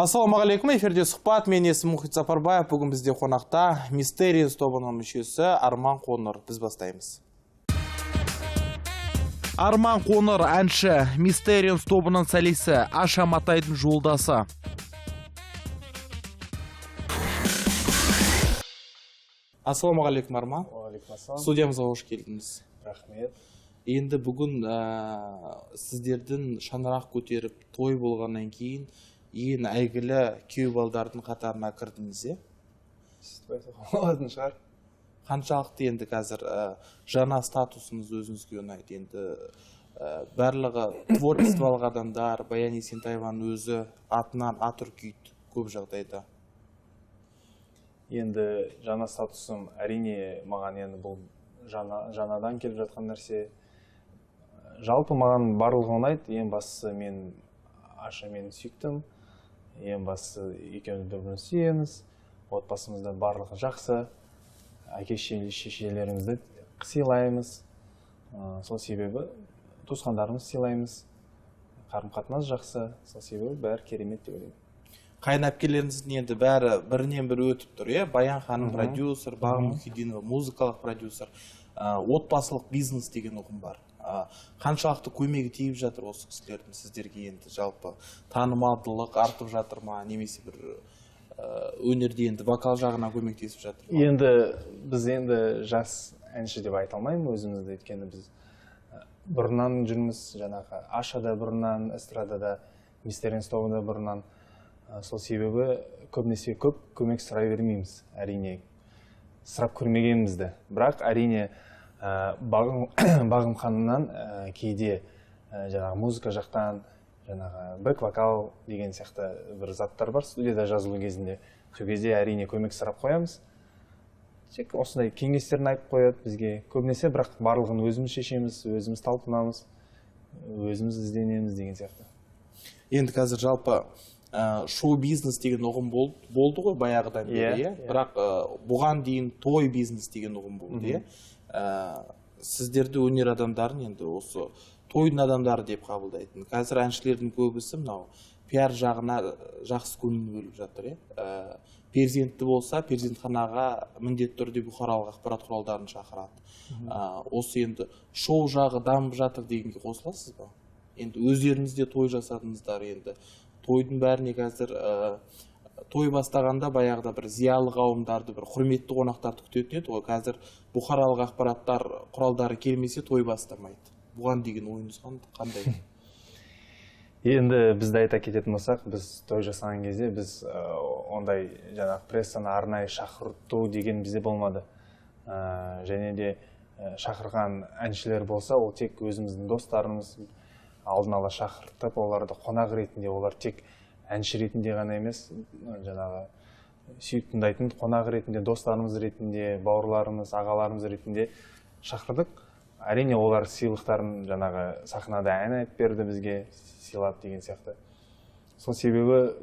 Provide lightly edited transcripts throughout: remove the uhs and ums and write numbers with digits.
Ассалаумағалейкум, эфирде сұхбат, мен есімім Мұхит Сапарбаев. Бүгін бізде қонақта Mysterians тобының мүшесі Арман Қоңыр. Біз бастаймыз. Арман Қоңыр әнші, Mysterians тобының солисі, Аша Матайдың жолдасы. Ассалаумағалейкум, Арман. Студиямызға қош келдіңіз. Рахмет. Енді бүгін сіздердің шаңырақ көтеріп той болғаннан кейін ең әйгілі күйеу балдардың қатарына кірдіңіз, е? Олардың шығар. Қаншалықты енді қазір жаңа статусыңыз өзіңізге ұнайды? Енді барлығы творчестволық адамдар, Баян Есентаеваның өзі атынан ат үркейді көп жағдайда. Енді жаңа статусым әрине маған енді бұл жаңадан келіп жатқан нәрсе. Жалпы маған барлығы ұнайды. Ең бастысы мен Аша мені сүйіктім. Ең бастысы екеуміз бір-бірін сүйеміз. Отбасымызда барлығы жақсы. Әке-шешелерімізді сыйлаймыз. Сол себебі туысқандарымыз сыйлаймыз. Қарым-қатынас жақсы. Сол себебі бәрі керемет деп ойлаймын. Қайын әпкелеріңіздің енді бәрі бірінен бірі өтіп тұр, е? Баян ханым продюсер, Бағым Мұхидинова музыкалық продюсер, отбасылық бизнес деген ұғым бар. Қаншалықты көмегі тиіп жатыр осы кісілердің сіздерге енді жалпы танымалдылық артып жатыр ма, немесе бір өнерде енді вокал жағынан көмектесіп жатыр ма? Енді біз енді жас әнші деп айта алмаймын өзімізді, өйткені біз бұрыннан жүрміз, жаңағы Ашада бұрыннан, эстрадада, Mysterians тобында бұрыннан. Сол себебі көбінесе көп көмек сұрай бермейміз, әрине сұрап көрмегенімізді. Бірақ әрине Бағым ханымнан кейде жаңағы музыка жақтан, жаңағы бэк-вокал деген сияқты бір заттар бар студияда жазылу кезінде. Сол кезде әрине көмек сұрап қоямыз. Тек осындай кеңестерін айтып қояды бізге. Көбінесе бірақ барлығын өзіміз шешеміз, өзіміз талпынамыз, өзіміз ізденеміз деген сияқты. Енді қазір жалпы шоу-бизнес деген ұғым болды ғой баяғыдан бері, е? Бірақ бұған дейін той бизнес деген ұғым болды, е? Сіздерді өнер адамдарын енді осы тойдың адамдары деп қабылдайтын. Қазір әншілердің көбісі мынау пиар жағына жақсы көңіл бөліп жатыр, е? Перзентті болса, перзентханаға міндетті түрде бұқаралық ақпарат құралдарын шақырады. Осы енді шоу жағы дамып жатыр дегенге қосыласыз ба? Енді өздеріңіз де той жасадыңыздар, енді тойдың бәріне қазір той бастағанда баяғыда бір зиялы қауымдарды, бір құрметті қонақтарды күтетін еді ғой. Қазір бұқаралық ақпараттар құралдары келмесе той бастамайды. Бұған деген ойыңыз қандай? Енді бізді айта кететін болсақ, біз той жасаған кезде біз ондай жаңағы прессаны арнайы шақырту деген бізде болмады. Және де шақырған әншілер болса, ол тек өзіміздің достарымыз алдын ала шақыртып, оларды қонақ ретінде, олар тек әнші ретінде ғана емес, жаңағы сүйіп тыңдайтын қонақ ретінде, достарымыз ретінде, бауырларымыз, ағаларымыз ретінде шақырдық. Әрине олар сыйлықтарын жаңағы сахнада ән айтып берді бізге, сыйлап деген сияқты. Сол себебі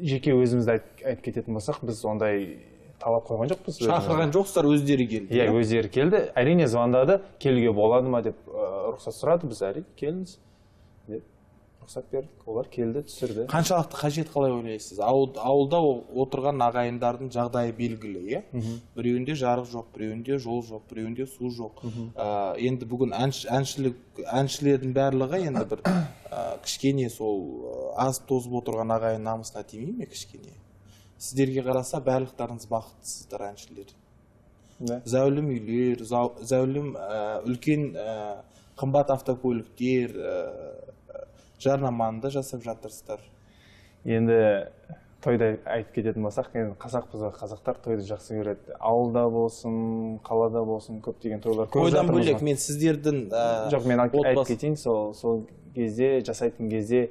жеке өзімізді айтып кететін болсақ, біз ондай талап қойған жоқпыз. Шақырған жоқсыздар, өздері келді. Иә, өздері келді. Әрине звондады, келуге болады ма деп рұқсат сұрады, біз әрине келіңіз деп рұқсат бердік. Олар келді, түсірді. Қаншалықты қажет қалай ойлайсыз? Ауылда отырған ағайындардың жағдайы белгілі, е? Біреуінде жарық жоқ, біреуінде жол жоқ, біреуінде су жоқ. Енді бүгін әншілердің барлығы енді бір кішкене сол аз тозып отырған ағайын намысына тимей ме кішкене? Сіздерге қараса барлықтарыңыз бақыттысыздар әншілер. Зәулім үйлер, зәулім үлкен қымбат автокөліктер, жарнаманы да жасап жатырсыздар. Енді тойда айтып кететін болсақ, қазақпыз, қазақтар тойды жақсы көреді. Ауылда болсын, қалада болсын, көптеген тойлар көріп жатырмыз. Тойдан бөлек, мен сіздердің жоқ, мен айтып кетейін, сол кезде, жасайтын кезде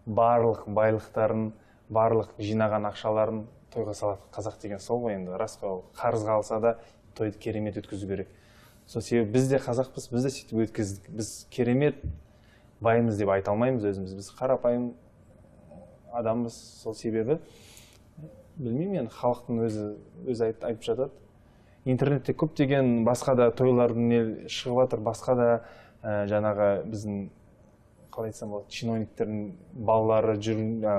барлық байлықтарын, барлық жинаған ақшаларын тойға салады. Қазақ деген сол ғой, енді рас қой, қарызға алса да тойды керемет өткізу керек. Сол себебі біз де қазақпыз, біз де сөйтіп өткіздік. Біз керемет байымыз деп айта алмаймыз өзіміз. Біз қарапайым адамбыз. Сол себебі білмеймін, енді халықтың өзі айтып жатады. Интернетте көптеген басқа да тойлардың шығып жатыр, басқа да жаңағы біздің қалай айтсам болады, чиновниктердің балалары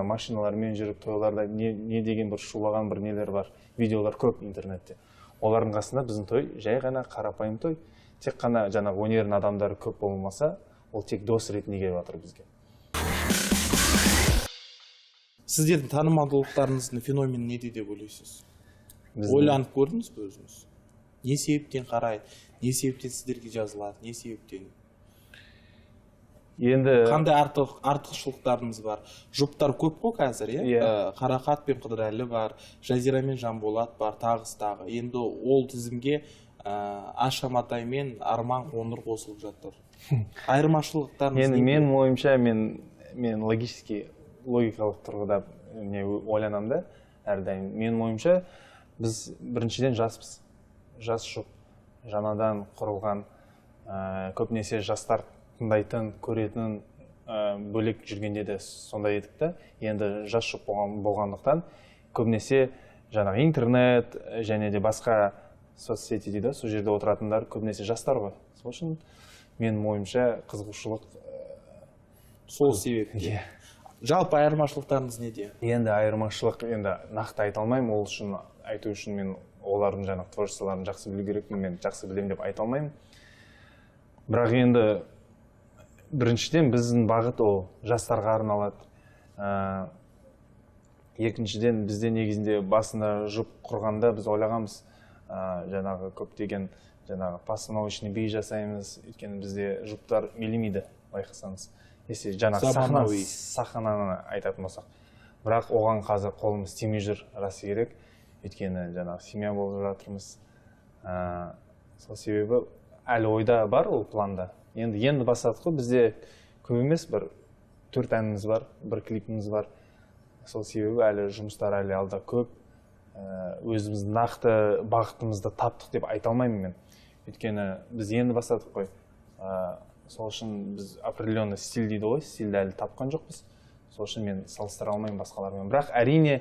машиналармен жүріп тойларда не деген бір шулаған бір нелер бар, видеолар көп интернетте. Олардың қасында біздің той жай ғана қарапайым той, тек қана жаңағы өнердің адамдары көп болмаса, ол тек дос ретінде келіп жатыр бізге. Сіздердің танымалдылықтарыңыздың феномені неде деп ойлайсыз? Ойланып көрдіңіз бе өзіңіз? Не себептен қарайды? Не себептен сіздерге жазылады? Не себептен? Енді қандай артықшылықтарыңыз бар? Жұптар көп қой қазір, Қарақат пен Қыдырәлі бар, Жазира мен Жанболат бар, тағы. Енді ол тізімге Аша Матай мен Арман Қоңыр қосылып жатыр. Айырмашылықтарыңыз енді мен ойымша, мен логикалық тұрғыда ойланам да, әрдайым. Мен ойымша, біз біріншіден жаспыз. Жас жұп, жаңадан құрылған, көбінесе жастар тыңдайтын, көретін, бөлек жүргенде де сондай едік та. Енді жас жұп болғандықтан, көбінесе жаңағы интернет және де басқа соцсети дейді, сол жерде отыратындар көбінесе жастар ғой. Сол үшін менің ойымша қызығушылық сол себепте. Жалпы айырмашылықтарыңыз неде? Енді айырмашылық енді нақты айта алмаймын, ол үшін айту үшін мен олардың жаңағы творчестволарын жақсы білу керекпін, мен жақсы білемін деп айта алмаймын. Бірақ енді біріншіден біздің бағыт ол жастарға арналады. Екіншіден бізде негізінде басында жұп құрғанда біз ойлағанбыз, жаңағы көптеген жаңағы постановочный би жасаймыз, өйткені бізде жұптар елемейді, байқасаңыз. Если жаңағы сахнаны айтатын болсақ. Бірақ оған қазір қолымыз тимей жүр, расы керек. Өйткені жаңағы семья болып жатырмыз. Сол себебі әлі ойда бар ол планда. Енді бастадық қой, бізде көп емес, бір 4 әніміз бар, бір клипіміз бар. Сол себебі әлі жұмыстар әлі алда көп. Өзіміз нақты бағытымызды таптық деп айта алмаймын мен. Өйткені біз енді бастадық қой. Сол үшін біз определенный стиль дейді ғой, стильді әлі тапқан жоқпыз. Сол үшін мен салыстыра алмаймын басқалармен. Бірақ әрине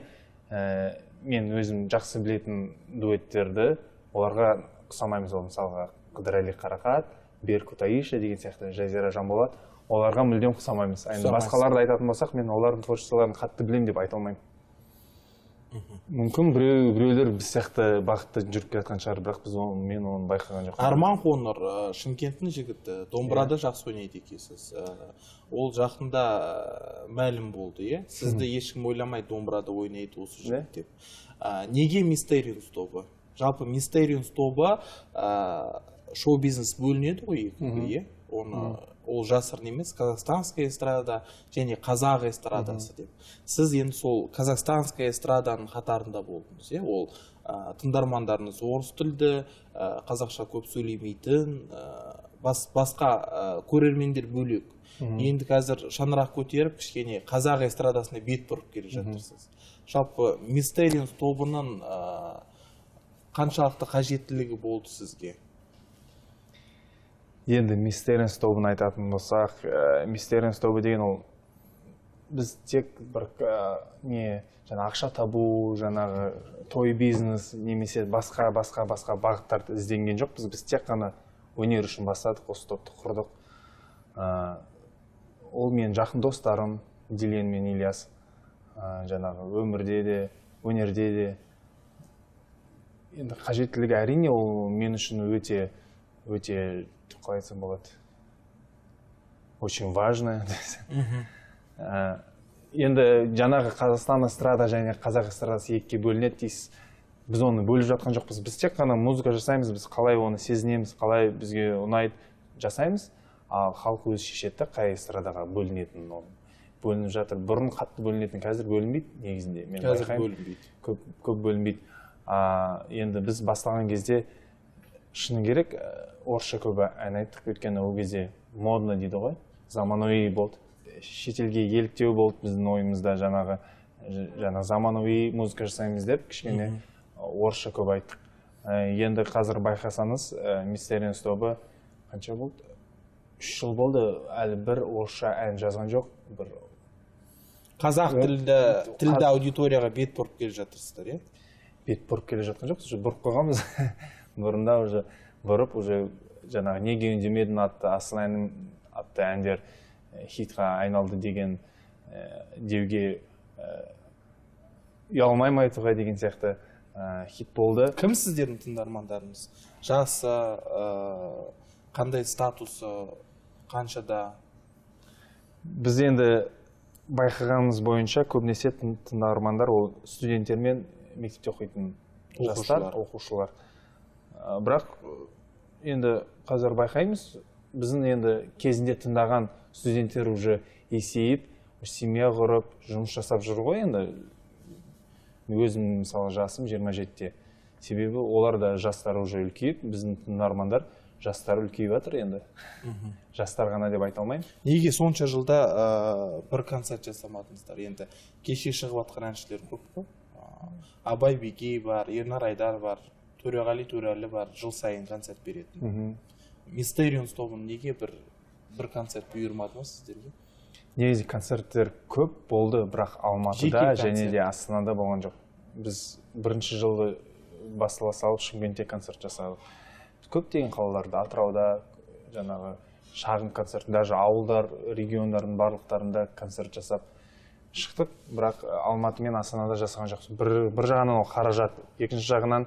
мен өзім жақсы білетін дуэттерді оларға ұқсамаймыз. Ол мысалға Қыдырәлі Қарақат, Беркут Аиша деген сияқты, Жазира Жанболат, оларға мүлдем ұқсамаймыз. Басқаларды айтатын болсақ, мен олардың творчестволарын қатты білемін деп айта алмаймын. Мүмкін біреулер біз сияқты бағытта жүріп келатқан шығар, бірақ мен оны байқаған жоқпын. Арман Қоңыр Шымкенттің жігіті, домбырада жақсы ойнайды екенсіз. Ол жақында мәлім болды, Сізді ешкім ойламайды домбырада ойнайды осы жігіт деп. Неге Мистериумс тобы? Жалпы Мистериумс тобы шоу-бизнес бөлінеді ғой екіге, ол жасырын емес, казахстанская эстрада және қазақ эстрадасы деп. Сіз енді сол казахстанская эстраданың қатарында болдыңыз, ол тыңдармандарыңыз орыс тілді, қазақша көп сөйлемейтін, басқа көрермендер бөлек. Енді қазір шаңырақ көтеріп, кішкене қазақ эстрадасына бет бұрып келе жатырсыз. Жалпы Мистериумс тобының қаншалықты қажеттілігі болды сізге? Енді Мистериумс тобын айтатын болсақ, Мистериумс тобы деген ол біз тек бір ақша табу, жаңағы той бизнес немесе басқа бағыттарды ізденген жоқпыз. Біз тек қана өнер үшін бастадық, осы топты құрдық. Ол мен жақын достарым, Дилен мен Ильяс, жаңағы өмірде де, өнерде де. Енді қажеттілігі әрине ол мен үшін өте қалай айтсам болады, очень важно. Енді жаңағы Қазақстан эстрада және қазақ эстрадасы екіге бөлінеді дейсіз. Біз оны бөліп жатқан жоқпыз. Біз тек қана музыка жасаймыз, біз қалай оны сезінеміз, қалай бізге ұнайды жасаймыз, ал халық өзі шешеді қай эстрадаға бөлінетінін. Бөлініп жатыр. Бұрын қатты бөлінетін, қазір бөлінбейді негізінде. Қазір бөлінбейді. Көп бөлінбейді. Енді біз бастаған кезде шыны керек, орысша көп ән айттық, өйткені ол кезде модно дейді ғой, заманауи болды. Шетелге еліктеу болды біздің ойымызда, жаңағы заманауи музыка жасаймыз деп, кішкене орысша көп айттық. Енді қазір байқасаңыз, Мистериумс тобы қанша болды? 3 жыл болды, әлі бір орысша ән жазған жоқ. Қазақ тілді аудиторияға бет бұрып келе жатырсыздар, Бет бұрып келе жатқан жоқ, бұрып қойғанбыз. Бұрында бұрып, жаңағы неге үндемедің атты, асыл әнім атты әндер хитқа айналды деген деуге ұялмаймын айтуға деген сияқты хит болды. Кім сіздердің тыңдармандарыңыз? Жасы, қандай статусы, қаншада? Біз енді байқағанымыз бойынша көбінесе тыңдармандар ол студенттер мен мектепте оқитын жастар, оқушылар. Бірақ енді қазір байқаймыз, біздің енді кезінде тыңдаған студенттер уже есейіп, семья құрып, жұмыс жасап жүр ғой енді. Өзім мысалы жасым 27-те. Себебі олар да жастары уже үлкейіп, біздің тыңдармандар жастары үлкейіп жатыр енді. Жастар ғана деп айта алмаймын. Неге сонша жылда бір концерт жасамадыңыздар? Енді кеше шығып жатқан әншілер көп қой. Абай Беке бар, Ернар Айдар бар, Төреғали Төреәлі бар, жыл сайын концерт беретін. Мистериумс тобын неге бір концерт бұйырмады ма сіздерге? Негізі концерттер көп болды, бірақ Алматыда және де Астанада болған жоқ. Біз бірінші жылы басыла салып Шымкентте концерт жасадық. Көптеген қалаларда, Атырауда, жаңағы шағын концерт, даже ауылдар, региондардың барлықтарында концерт жасап шықтық, бірақ Алматы мен Астанада жасаған жоқпыз. Бір жағынан ол қаражат, екінші жағынан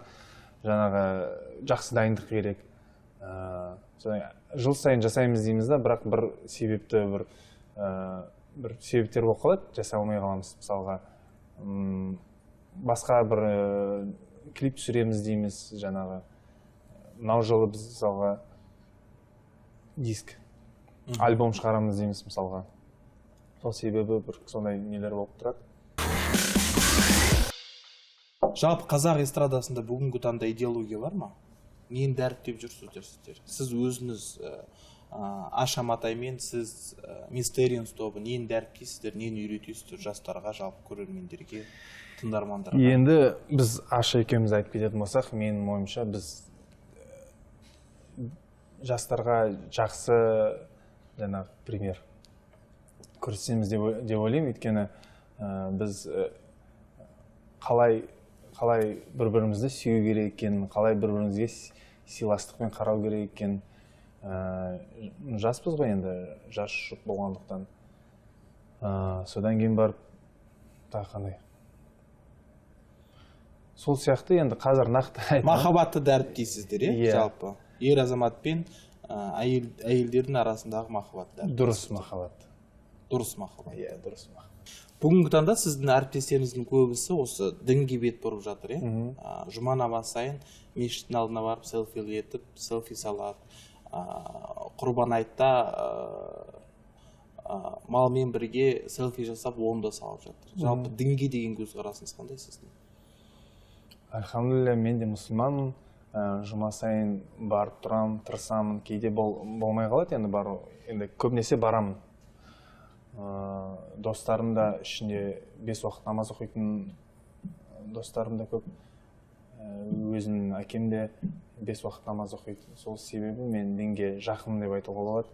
жаңағы жақсы дайындық керек. Жыл сайын жасаймыз дейміз да, бірақ бір себептер болып қалады, жасай алмай қаламыз. Мысалға, басқа бір клип түсіреміз дейміз, жаңағы мынау жылы біз мысалға диск, альбом шығарамыз дейміз мысалға. Сол себебі бір сондай нелер болып тұрады. Жалпы қазақ эстрадасында бүгінгі таңда идеология бар ма? Нені дәріптеп жүрсіздер сіздер? Сіз өзіңіз Аша Матаймен, сіз Мистериумс тобы нені дәріптейсіздер, нені үйретесіздер жастарға, жалпы көрермендерге, тыңдармандарға? Енді біз Аша екеуміз айтып кететін болсақ, менің ойымша біз жастарға жақсы жаңағы пример көрсетеміз деп ойлаймын. Өйткені біз қалай бір-бірімізді сүю керек екенін, қалай бір-бірімізге сыйластықпен қарау керек екенін, жаспыз ғой енді, жас жұп болғандықтан. Содан кейін барып тағы қандай. Сол сияқты енді қазір нақты айтамын. Махаббатты дәріптейсіздер, жалпы. Ер азамат пен әйелдердің арасындағы махаббат. Дұрыс махаббат. Дұрыс махаббат. Дұрыс махаббат. Бүгінгі таңда сіздің әріптестеріңіздің көбісі осы дінге бет бұрып жатыр, жұма намаз сайын мешіттің алдына барып селфи етіп, селфи салады. Құрбан айтта малмен бірге селфи жасап, оны да салып жатыр. Жалпы дінге деген көзқарасыңыз қандай сіздің? Альхамдулилля, мен де мұсылманмын. Жұма сайын барып тұрамын, тырысамын. Кейде болмай қалады, енді көбінесе барамын. Достарым да ішінде 5 уақыт намаз оқитын достарым да көп. Өзімнің әкем де 5 уақыт намаз оқиды. Сол себебі мен дінге жақын деп айтуға болады.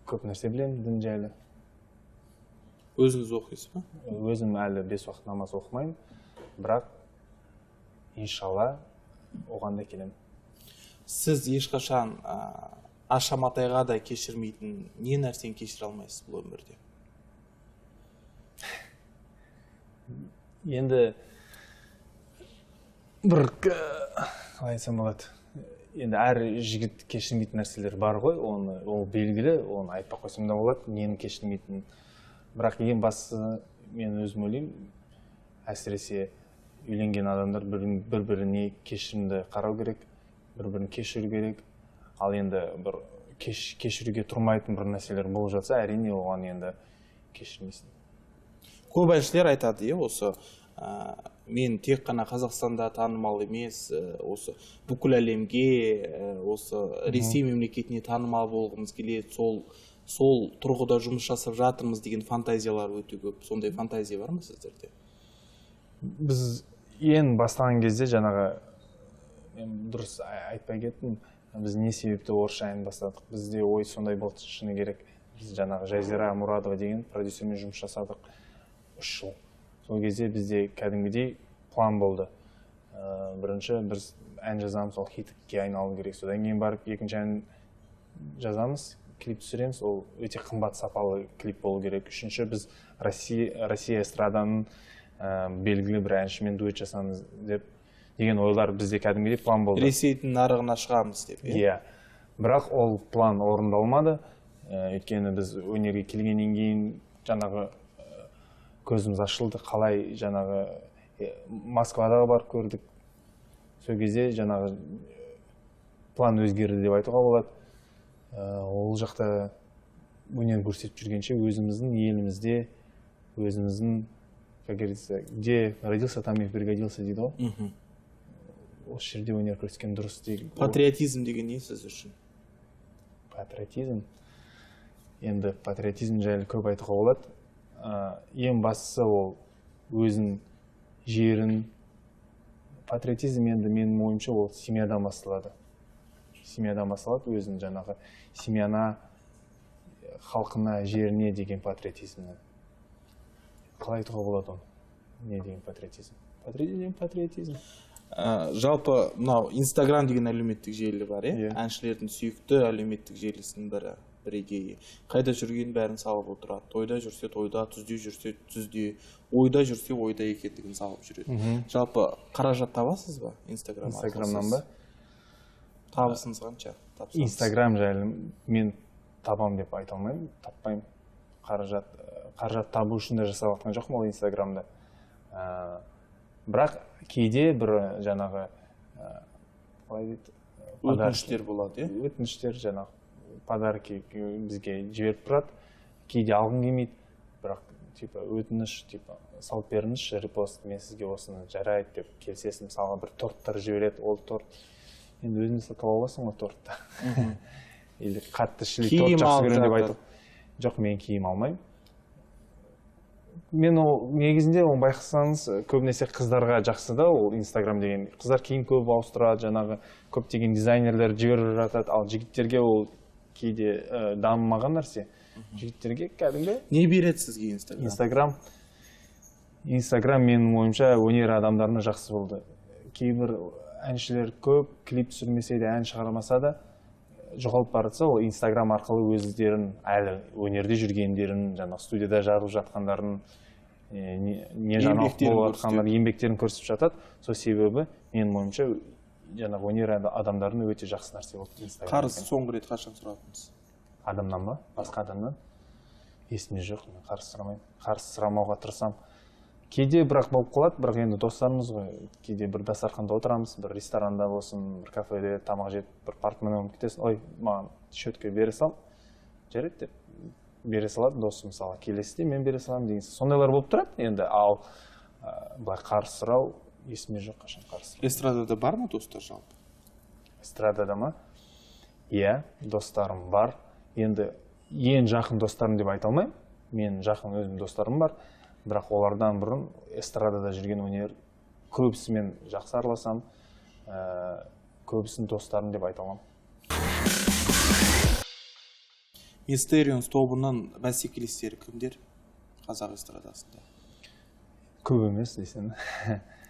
Көп нәрсе білемін дін жайлы. Өзіңіз оқисыз ба? Өзім әлі 5 уақыт намаз оқымаймын, бірақ иншалла оған да келемін. Сіз ешқашан Аша Матайға да кешірмейтін не нәрсені кешіре алмайсыз бұл өмірде? Енді бір қалай айтсам болады. Енді әр жігіт кешірмейтін нәрселер бар ғой, ол белгілі, оны айтпай қойсам да болады, нені кешірмейтін. Бірақ ең бастысы мен өзім ойлаймын, әсіресе үйленген адамдар бір-біріне кешірімді қарау керек, бір-бірін кешіру керек. Ал енді бір кешіруге тұрмайтын бір нәрселер болып жатса, әрине оған енді кешірмейсің. Көп әншілер айтады, осы мен тек қана Қазақстанда танымал емес, осы бүкіл әлемге, осы Ресей мемлекетіне танымал болғымыз келеді, сол тұрғыда жұмыс жасап жатырмыз деген фантазиялар өте көп. Сондай фантазия бар ма сіздерде? Біз ең бастаған кезде жаңағы, дұрыс айтпай кеттім, біз не себепті орысша ән бастадық. Бізде ой сондай болды, шыны керек. Біз жаңағы Жазира Мұрадова деген продюсермен жұмыс жасадық 3 жыл. Сол кезде бізде кәдімгідей план болды. Бірінші біз ән жазамыз, ол хитке айналу керек. Содан кейін барып екінші ән жазамыз, клип түсіреміз, ол өте қымбат сапалы клип болу керек. Үшінші, біз Россия эстраданың белгілі бір әншімен дуэт жасамыз деген ойлар бізде кәдімгідей план болды. Ресейдің нарығына шығамыз деп. Иә. Бірақ ол план орындалмады. Өйткені біз өнерге келгеннен кейін жаңағы көзіміз ашылды, қалай жаңағы Москвадағы барып көрдік. Сол кезде жаңағы план өзгерді деп айтуға болады. Ол жақта өнер көрсетіп жүргенше өзіміздің елімізде, өзіміздің, как говорится, где родился, там и пригодился дейді ғой. Осы жерде өнер көрсеткен дұрыс дейді. Патриотизм деген не сіз үшін? Патриотизм. Енді патриотизм жайлы көп айтуға болады. Ең бастысы ол өзін, жерін. Патриотизм енді менің ойымша ол семьядан басталады. Семьядан басталады, өзін жаңағы семьяна, халқына, жеріне деген патриотизмнен. Қалай айтуға болады оны? Не деген патриотизм? Патриотизм. Жалпы мынау Инстаграм деген әлеуметтік желі бар, әншілердің сүйікті әлеуметтік желісінің бірегейі. Қайда жүрген бәрін салып отырады. Тойда жүрсе тойда, түзде жүрсе түзде, ойда жүрсе ойда екендігін салып жүреді. Жалпы қаражат табасыз ба Инстаграмнан ба? Табысыңыз қанша? Инстаграм жайлы мен табам деп айта алмаймын, таппаймын. Қаражат табу үшін де жасап жатқан жоқпын ол Инстаграмда. Бірақ кейде бір жаңағы өтініштер болады, өтініштер жаңағы подарки бізге жіберіп тұрады. Кейде алғым келмейді, бірақ өтініш салып беріңізші репост, мен сізге осыны жарайды деп келсесін, мысалға бір торттар жібереді, ол торт енді өзіңді сатып аласың ғой тортты. Или қатты шілі торт жақсы көрем деп айтып. Жоқ, мен киім алмаймын. Мен ол негізінде оны байқасаңыз көбінесе қыздарға жақсы да ол Инстаграм деген. Қыздар киім көп ауыстырады, жаңағы көптеген дизайнерлер жіберіп жатады, ал жігіттерге ол кейде дамымаған нәрсе. Жігіттерге кәдімгі не береді сізге Инстаграм менің ойымша өнер адамдарына жақсы болды. Кейбір әншілер көп клип түсірмесе де, ән шығармаса да жоғалып баратса, ол Инстаграм арқылы өздерін әлі өнерде жүргендерін, жаңағы студияда жарып жатқандарын, не жаңалық болып жатқандар еңбектерін көрсетіп жатады. Сол себебі менің ойымша жаңағы өнер адамдарына өте жақсы нәрсе болды Инстаграм. Қарыз соңғы рет қашан сұрадыңыз? Адамнан ба? Басқа адамнан? Есімде жоқ, мен қарыз сұрамаймын. Қарыз сұрамауға тырысамын. Кейде бірақ болып қалады, бірақ енді достарымыз ғой. Кейде бір дастарханда отырамыз, бір ресторанда болсын, бір кафеде тамақ жеп, бір портмоне алып кетесің, ой, маған счетқа бере сал, жарайды деп бере салады досым, мысалы, келесіде мен бере саламын деген. Сондайлар болып тұрады енді, ал былай қарыз сұрау есіме жоқ, қашан қарыз сұрау. Эстрадада бар ма достар жалпы? Эстрадада ма? Иә, достарым бар. Енді ең жақын достарым деп айта алмаймын. Мен жақын өзім достарым бар. Бірақ олардан бұрын эстрадада жүрген өнер көбісімен жақсы араласам, көбісін достарым деп айта аламын. Мистерионс тобының бәсекелестері кімдер қазақ эстрадасында? Көп емес десем.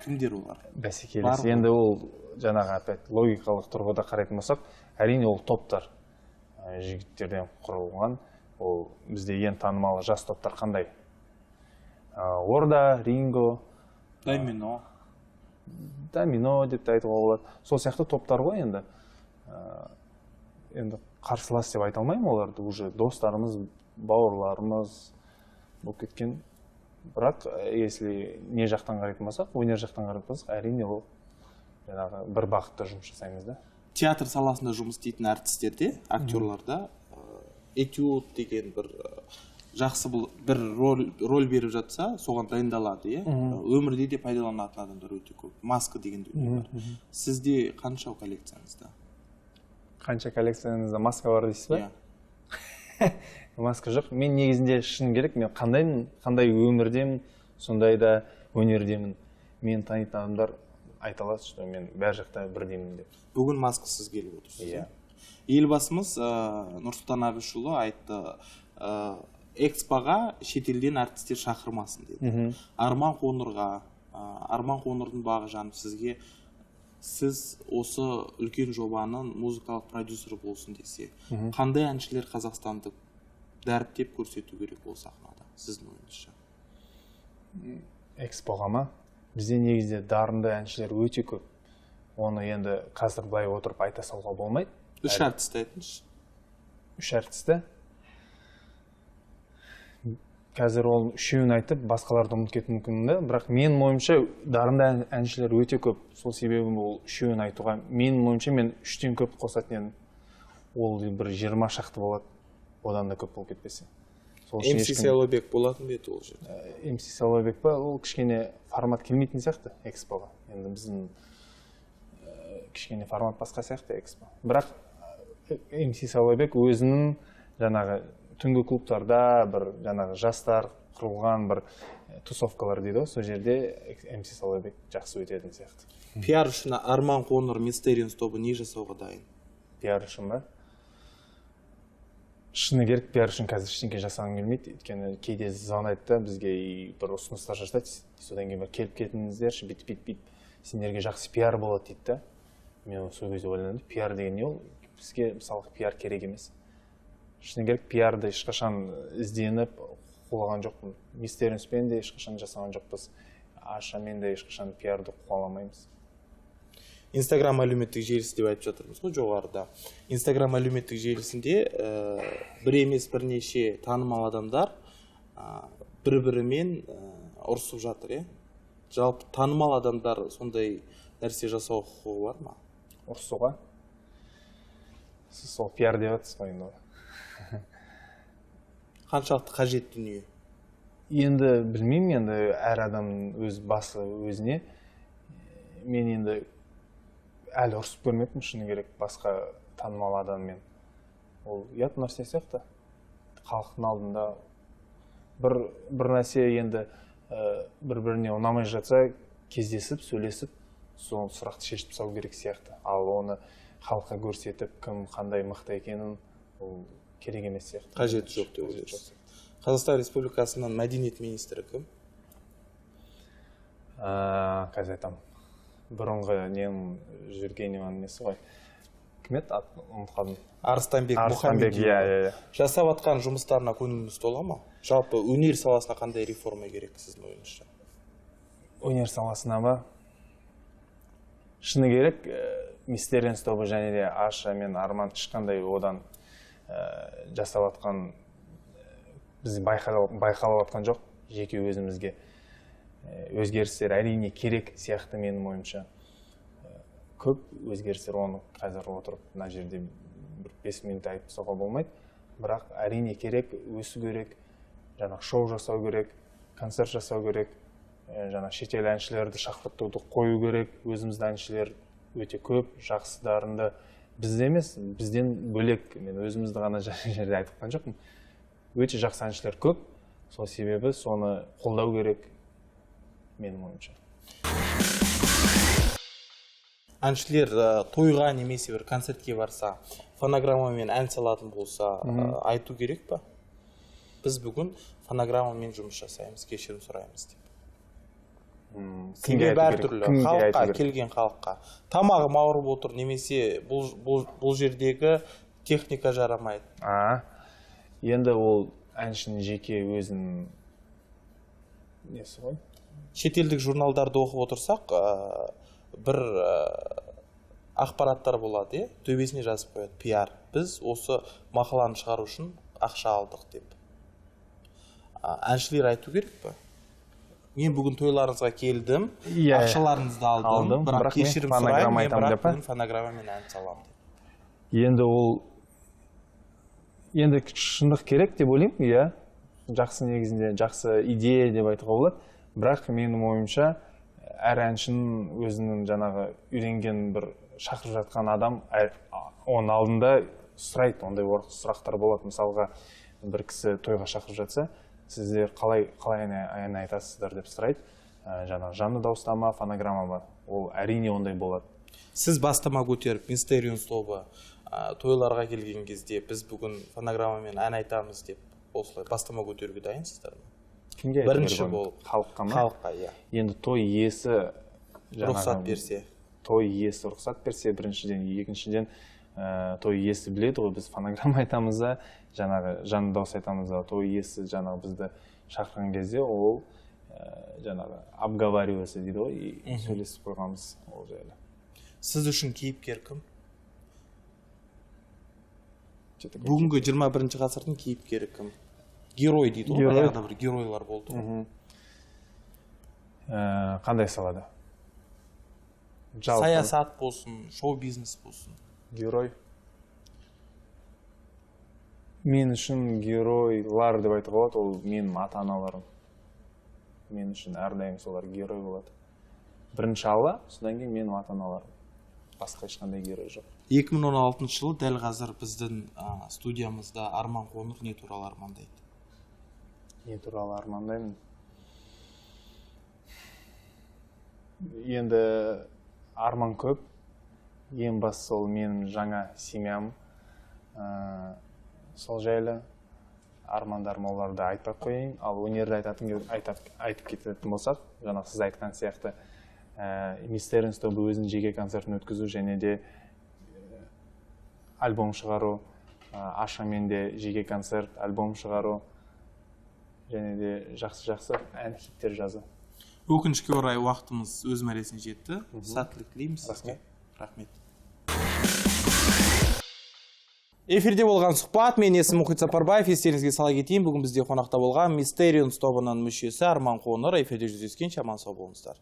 Кімдер олар? Бәсекелес. Енді ол жаңағы опять логикалық тұрғыда қарайтын болсақ, әрине ол топтар жігіттерден құрылған. Ол бізде ең танымалы жас топтар қандай? Орда, Ринго, Домино деп айтуға болады. Сол сияқты топтар ғой енді. Енді қарсылас деп айта алмаймын оларды, уже достарымыз, бауырларымыз болып кеткен. Бірақ если не жақтан қарайтын болсақ, өнер жақтан қарайтын болсақ, әрине ол жаңағы бір бағытта жұмыс жасаймыз да. Театр саласында жұмыс істейтін әртістерде, актерларда этюд деген бір жақсы бір роль беріп жатса, соған дайындалады, өмірде де пайдаланатын адамдар өте көп. Маска деген дүние бар. Сізде қанша коллекцияңызда? Қанша коллекцияңызда маска бар дейсіз ба? Маска жоқ. Мен негізінде шын керек, мен қандай өмірдемін, сондай да өнердемін. Мен танитын адамдар айта алады, что мен бәр жақта бірдемін деп. Бүгін маскасыз келіп отырсыз. Елбасымыз Нұрсұлтан Әбішұлы айтты, экспоға шетелден әртістер шақырмасын деді. Арман Қоңырға, Арман Қоңырдың бағы жанып сізге сіз осы үлкен жобаның музыкалық продюсері болсын десе, қандай әншілер қазақстанды дәріптеп көрсету керек ол сахнада, сіздің ойыңызша? Экспоға ма? Бізде негізде дарынды әншілер өте көп. Оны енді қазір былай отырып айта салуға болмайды. Үш әртісті айтыңызшы. Үш әртісті. Қазір ол үшеуін айтып, басқаларды ұмытып кетуім мүмкін, бірақ менің ойымша дарынды әншілер өте көп. Сол себебі ол үшеуін айтуға, менің ойымша мен үштен көп қосатын едім. Ол бір 20 шақты болады, одан да көп болып кетпесе. МС Сайлаубек болатын бе еді ол жерде? МС Сайлаубек па, ол кішкене формат келмейтін сияқты экспоға. Енді біздің кішкене формат басқа сияқты экспо. Бірақ МС Сайлаубек өзінің жаңағы түнгі клубтарда бір жаңағы жастар құрылған бір тусовкалар дейді, сол жерде МС Сайлаубек жақсы өтетін сияқты. Пиар үшін Арман Қоңыр Mysterians тобы не жасауға дайын? Пиар үшін ба? Шыны керек, пиар үшін қазір ештеңе жасағым келмейді, өйткені кейде звондайды да бізге бір ұсыныстар жасайды, содан кейін келіп кетіңіздерші, бүйтіп, сендерге жақсы пиар болады дейді да. Мен сол кезде ойландым, пиар деген не ол? Бізге мысалы пиар керек емес. Шыны керек, пиарды ешқашан ізденіп қолаған жоқпын. Mysterianspен де ешқашан жасаған жоқпыз. Ашамен де ешқашан пиарды қоламаймыз. Инстаграм әлеуметтік желісі деп айтып жатырмыз ғой жоғарыда. Инстаграм әлеуметтік желісінде бір емес бірнеше танымал адамдар бір-бірімен ұрысып жатыр, жалпы танымал адамдар сондай нәрсе жасау құқығы бар ма? Ұрысуға? Сіз сол пиар деп жатсыз ғой енді. Қаншалықты қажет дүние? Енді білмеймін, енді әр адам өз басы өзіне. Мен енді әлі ұрысып көрмеппін, шыны керек, басқа танымал адаммен. Ол ұят нәрсе сияқты. Халықтың алдында бір нәрсе енді бір-біріне ұнамай жатса, кездесіп, сөйлесіп, сол сұрақты шешіп тастау керек сияқты. Ал оны халыққа көрсетіп, кім қандай мықты екенін ол керек емес сияқты. Қажеті жоқ деп ойлайсыз. Қазақстан Республикасының мәдениет министрі кім? Қазір айтамын. Бұрынғы нем Жүргеневаның несі ғой. Кім еді? Ұмытқадым. Арыстанбек Мұхамедиұлы. Жасап атқан жұмыстарына көңіліңіз тола ма? Жалпы өнер саласына қандай реформа керек сіздің ойыңызша? Өнер саласына ба? Шыны керек, Mysterians тобы және де Аша мен Арман ешқандай одан жасап атқан біз байқалып атқан жоқ, жеке өзімізге. Өзгерістер әрине керек сияқты менің ойымша. Көп өзгерістер, оны қазір отырып мына жерде бір 5 минут айтып тастауға болмайды. Бірақ әрине керек, өсу керек, жаңағы шоу жасау керек, концерт жасау керек, жаңағы шетел әншілерді шақыртуды қою керек. Өзімізді әншілер өте көп, жақсы дарынды. Бізде емес, бізден бөлек, мен өзімізді ғана жерде айтып жатқан жоқпын. Өте жақсы әншілер көп, сол себебі соны қолдау керек. Менің ойымша. Әншілер тойға немесе бір концертке барса, фонограммамен ән салатын болса, айту керек па? Біз бүгін фонограммамен жұмыс жасаймыз, кешірім сұраймыз деп. Себебі әртүрлі, халыққа, келген халыққа. Тамағым ауырып отыр, немесе бұл жердегі техника жарамайды. Енді ол әншінің жеке өзінің несі ғой? Шетелдік журналдарды оқып отырсақ, бір ақпараттар болады, төбесіне жазып қояды, пиар. Біз осы мақаланы шығару үшін ақша алдық деп. Әншілер айту керек па? Мен бүгін тойларыңызға келдім, ақшаларыңызды алдым, бірақ кешірім сұраймын, мен бірақ бүгін фонограммамен ән саламын деп. Енді ол шындық керек деп ойлаймын, жақсы негізінде, жақсы идея деп айтуға болады. Бірақ менің ойымша әр әншінің өзінің жаңағы үйренген бір шақырып жатқан адам оның алдында сұрайды, ондай сұрақтар болады. Мысалға бір кісі тойға шақырып жатса, сіздер қалай ән айтасыздар деп сұрайды. Жаңағы жанды дауыстама, фонограмма ба? Ол әрине ондай болады. Сіз бастама көтеріп, Mysterians тобы тойларға келген кезде біз бүгін фонограммамен ән айтамыз деп осылай бастама көтеруге дайынсыздар ма? Бірінші болып халыққа ма? Халыққа, иә. Енді той иесі рұқсат берсе. той иесі рұқсат берсе, біріншіден, екіншіден той иесі біледі ғой, біз фонограмма айтамыз да, жаңағы жанды дауыс айтамыз да, той иесі жаңағы бізді шақырған кезде ол жаңағы обговариваться дейді ғой, и сөйлесіп қойғанбыз ол жайлы. Сіз үшін кейіпкер кім? Бүгінгі 21 ғасырдың кейіпкері кім? Герой дейді ғой, баяғыда бір геройлар болды ғой. Қандай салада? Саясат болсын, шоу-бизнес болсын. Герой. Мен үшін геройлар деп айтуға болады, ол менің ата-аналарым. Мен үшін әрдайым солар герой болады. Бірінші Алла, содан кейін менің ата-аналарым. Басқа ешқандай герой жоқ. 2016 жылы дәл қазір біздің студиямызда Арман Қоңыр не туралы армандайды? Не туралы армандаймын? Енді арман көп. Ең бастысы ол менің жаңа семьям. Сол жайлы армандарым оларды айтпай қойайын. Ал өнерді айтып кететін болсақ, жаңа сіз айтқан сияқты, Мистеринс тобы өзінің жеке концертін өткізу және де альбом шығару, Ашамен де жеке концерт, альбом шығару және де жақсы ән хиттер жазу. Өкінішке орай уақытымыз өз мәресіне жетті. Сәттілік тілейміз. Рахмет. Эфирде болған сұхбат, мен есімім Мұхит Сапарбаев. Естеріңізге сала кетейін, бүгін бізде қонақта болған Мистеринс тобының мүшесі Арман Қоңыр. Эфирде жүздескенше аман сау болыңыздар.